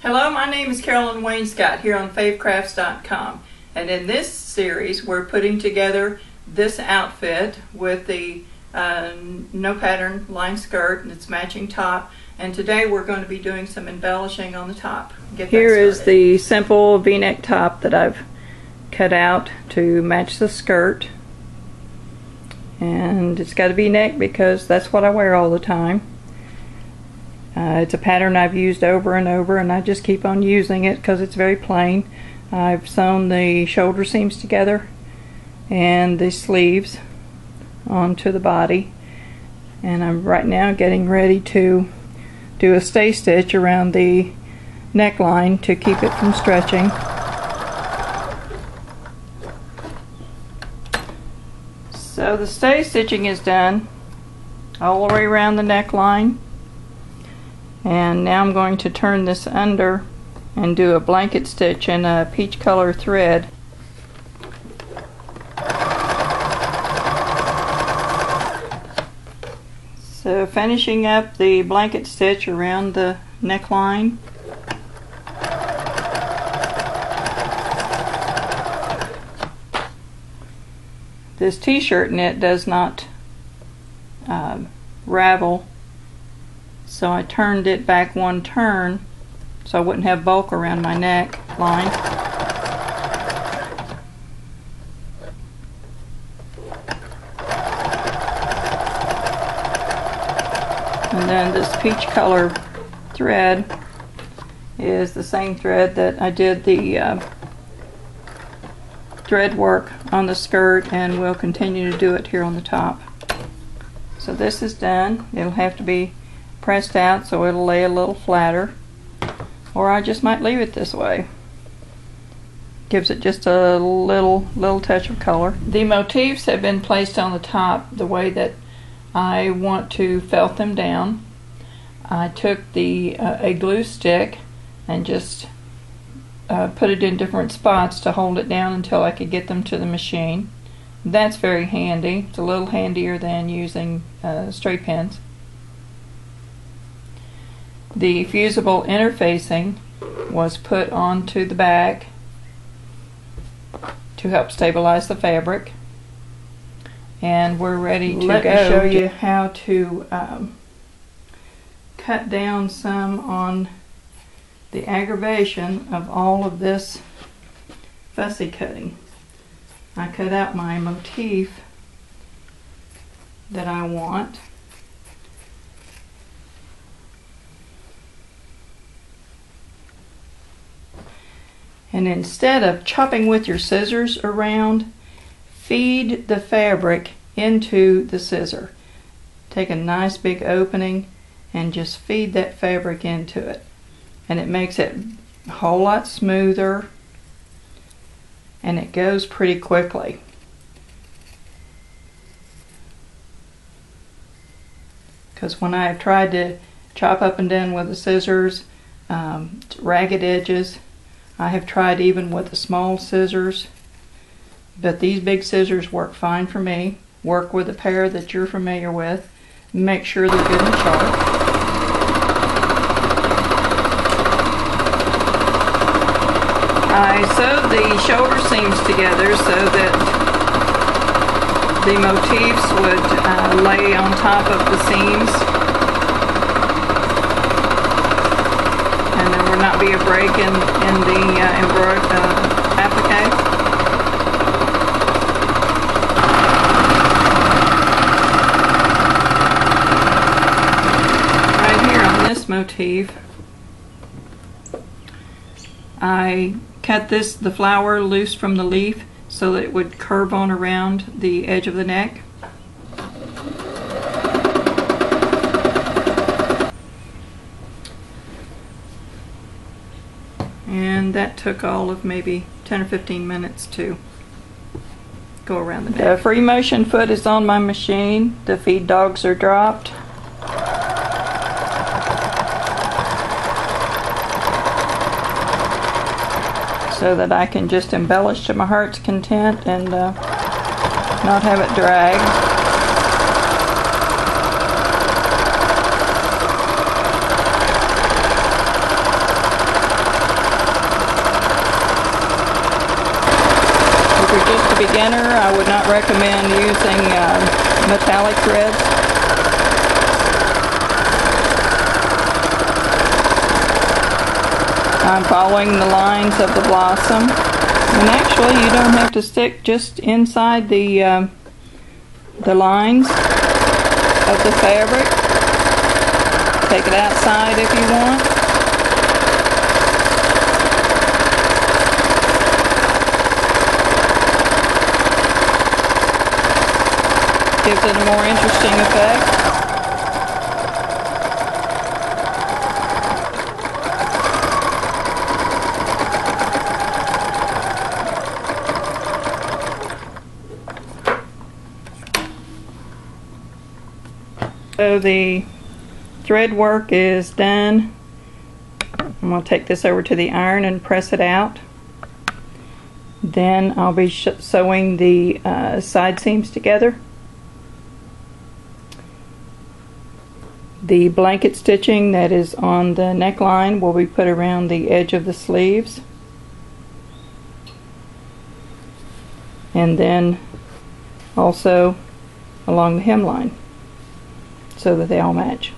Hello, my name is Carolyn Wainscott here on favecrafts.com, and in this series we're putting together this outfit with the no pattern line skirt and its matching top, and today we're going to be doing some embellishing on the top. Here is the simple v-neck top that I've cut out to match the skirt, and it's got a v-neck because that's what I wear all the time. It's a pattern I've used over and over, and I just keep on using it because it's very plain. I've sewn the shoulder seams together and the sleeves onto the body, and I'm right now getting ready to do a stay stitch around the neckline to keep it from stretching. So the stay stitching is done all the way around the neckline. And now I'm going to turn this under and do a blanket stitch in a peach color thread. So finishing up the blanket stitch around the neckline. This t-shirt knit does not ravel, so I turned it back one turn so I wouldn't have bulk around my neck line. And then this peach color thread is the same thread that I did the thread work on the skirt, and we'll continue to do it here on the top. So this is done. It'll have to be pressed out so it'll lay a little flatter, or I just might leave it this way. Gives it just a little touch of color. The motifs have been placed on the top the way that I want to felt them down. I took a glue stick and just put it in different spots to hold it down until I could get them to the machine. That's very handy. It's a little handier than using straight pins. The fusible interfacing was put onto the back to help stabilize the fabric, and we're ready to go. Let me show you how to cut down some on the aggravation of all of this fussy cutting. I cut out my motif that I want. And instead of chopping with your scissors around, feed the fabric into the scissor. Take a nice big opening and just feed that fabric into it. And it makes it a whole lot smoother, and it goes pretty quickly. Because when I have tried to chop up and down with the scissors, ragged edges, I have tried even with the small scissors, but these big scissors work fine for me. Work with a pair that you're familiar with. Make sure they're good and sharp. I sewed the shoulder seams together so that the motifs would lay on top of the seams, and there would not be a break in the applique. Right here on this motif, I cut the flower loose from the leaf so that it would curve on around the edge of the neck. And that took all of maybe 10 or 15 minutes to go around the neck. The free motion foot is on my machine. The feed dogs are dropped. So that I can just embellish to my heart's content and not have it drag. you're just a beginner, I would not recommend using metallic threads. I'm following the lines of the blossom, and actually you don't have to stick just inside the lines of the fabric. Take it outside if you want. Gives it a more interesting effect. So the thread work is done. I'm going to take this over to the iron and press it out. Then I'll be sewing the side seams together. The blanket stitching that is on the neckline will be put around the edge of the sleeves, and then also along the hemline so that they all match.